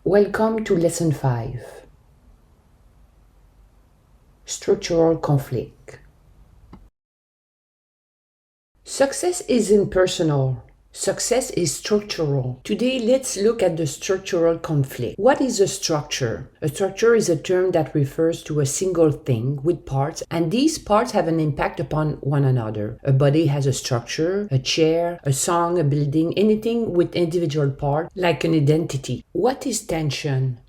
Welcome to Lesson 5. Structural conflict. Success isn't personal. Success is structural. Today, let's look at the structural conflict. What is a structure? A structure is a term that refers to a single thing with parts, and these parts have an impact upon one another. A body has a structure, a chair, a song, a building, anything with individual parts, like an identity. What is tension?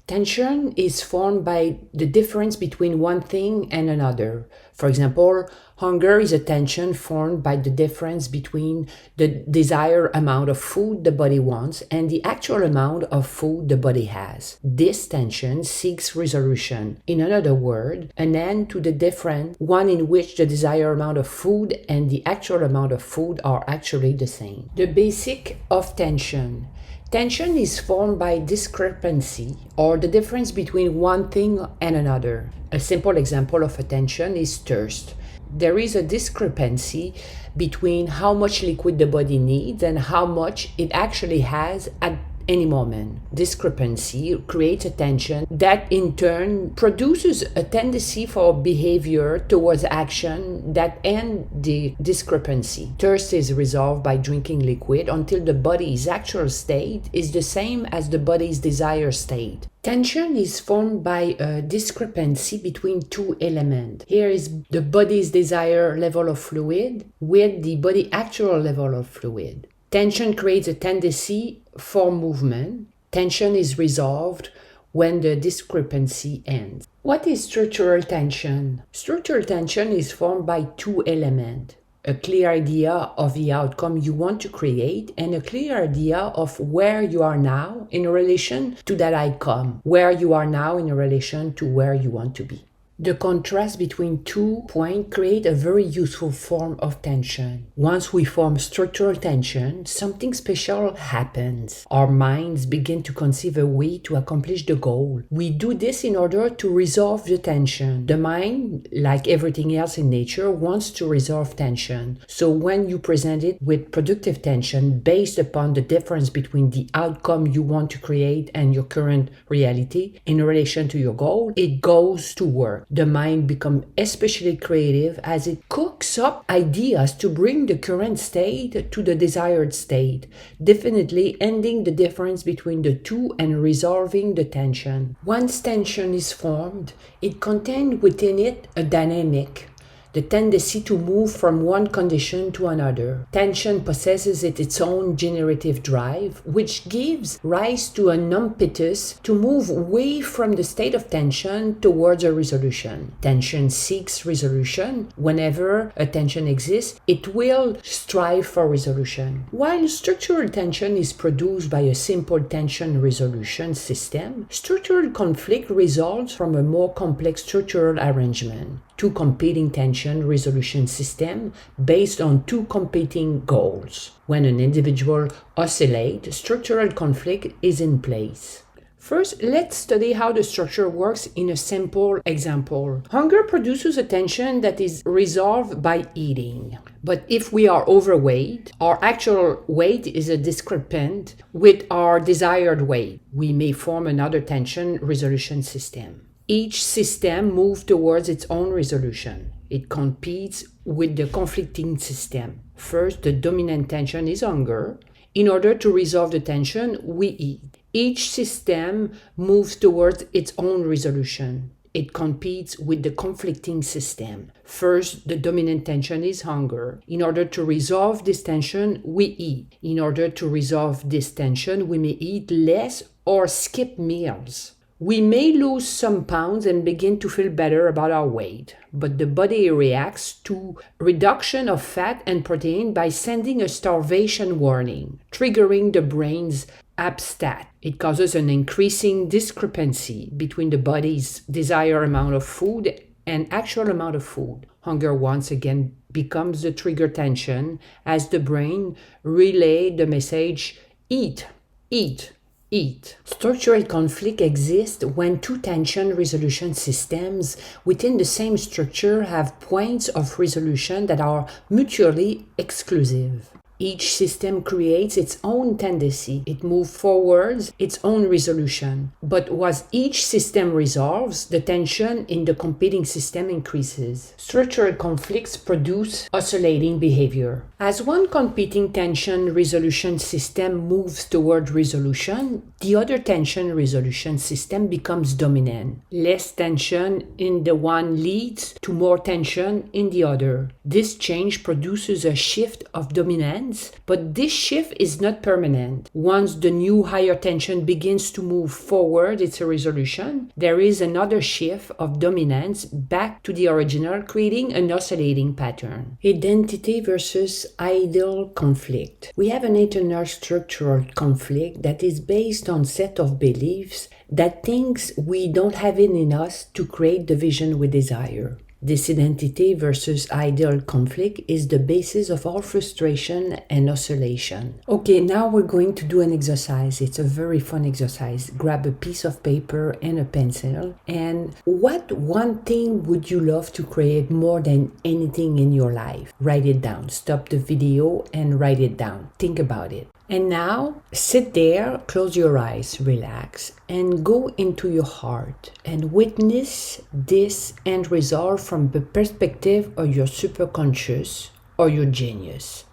Tension is formed by the difference between one thing and another. For example, hunger is a tension formed by the difference between the desired amount of food the body wants and the actual amount of food the body has. This tension seeks resolution. In other words, an end to the difference, one in which the desired amount of food and the actual amount of food are actually the same. The basic of tension. Tension is formed by discrepancy or the difference between one thing and another. A simple example of a tension is thirst. There is a discrepancy between how much liquid the body needs and how much it actually has at any moment. Discrepancy creates a tension that in turn produces a tendency for behavior towards action that ends the discrepancy. Thirst is resolved by drinking liquid until the body's actual state is the same as the body's desired state. Tension is formed by a discrepancy between two elements. Here is the body's desired level of fluid with the body's actual level of fluid. Tension creates a tendency for movement. Tension is resolved when the discrepancy ends. What is structural tension? Structural tension is formed by two elements. A clear idea of the outcome you want to create and a clear idea of where you are now in relation to that outcome, where you are now in relation to where you want to be. The contrast between 2 points create a very useful form of tension. Once we form structural tension, something special happens. Our minds begin to conceive a way to accomplish the goal. We do this in order to resolve the tension. The mind, like everything else in nature, wants to resolve tension. So when you present it with productive tension based upon the difference between the outcome you want to create and your current reality in relation to your goal, it goes to work. The mind becomes especially creative as it cooks up ideas to bring the current state to the desired state, definitely ending the difference between the two and resolving the tension. Once tension is formed, it contains within it a dynamic, the tendency to move from one condition to another. Tension possesses its own generative drive, which gives rise to an impetus to move away from the state of tension towards a resolution. Tension seeks resolution. Whenever a tension exists, it will strive for resolution. While structural tension is produced by a simple tension resolution system, structural conflict results from a more complex structural arrangement. Two competing tension resolution systems based on two competing goals. When an individual oscillates, structural conflict is in place. First, let's study how the structure works in a simple example. Hunger produces a tension that is resolved by eating. But if we are overweight, our actual weight is a discrepant with our desired weight. We may form another tension resolution system. Each system moves towards its own resolution. It competes with the conflicting system. First, the dominant tension is hunger. In order to resolve the tension, we eat. Each system moves towards its own resolution. It competes with the conflicting system. First, the dominant tension is hunger. In order to resolve this tension, we eat. In order to resolve this tension, we may eat less or skip meals. We may lose some pounds and begin to feel better about our weight, but the body reacts to reduction of fat and protein by sending a starvation warning, triggering the brain's APSTAT. It causes an increasing discrepancy between the body's desired amount of food and actual amount of food. Hunger once again becomes the trigger tension as the brain relays the message, eat, eat. Eat. Structural conflict exists when two tension resolution systems within the same structure have points of resolution that are mutually exclusive. Each system creates its own tendency. It moves forwards its own resolution. But as each system resolves, the tension in the competing system increases. Structural conflicts produce oscillating behavior. As one competing tension resolution system moves toward resolution, the other tension resolution system becomes dominant. Less tension in the one leads to more tension in the other. This change produces a shift of dominance, but this shift is not permanent. Once the new higher tension begins to move forward its resolution, there is another shift of dominance back to the original, creating an oscillating pattern. Identity versus ideal conflict. We have an internal structural conflict that is based on set of beliefs that thinks we don't have it in us to create the vision we desire. This identity versus ideal conflict is the basis of all frustration and oscillation. Okay, now we're going to do an exercise. It's a very fun exercise. Grab a piece of paper and a pencil. And what one thing would you love to create more than anything in your life? Write it down. Stop the video and write it down. Think about it. And now, sit there, close your eyes, relax, and go into your heart and witness this end result from the perspective of your superconscious or your genius.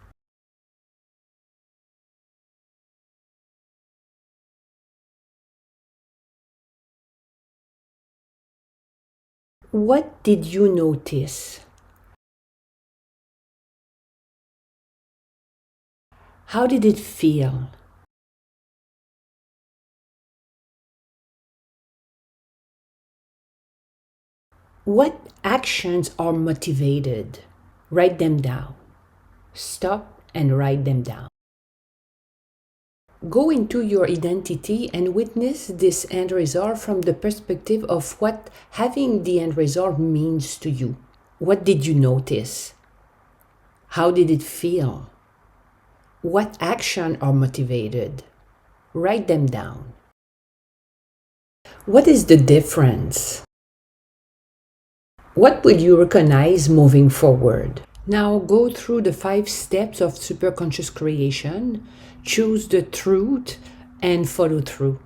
What did you notice? How did it feel? What actions are motivated? Write them down. Stop and write them down. Go into your identity and witness this end result from the perspective of what having the end result means to you. What did you notice? How did it feel? What action are motivated? Write them down. What is the difference? What will you recognize moving forward? Now go through the 5 steps of superconscious creation, choose the truth, and follow through.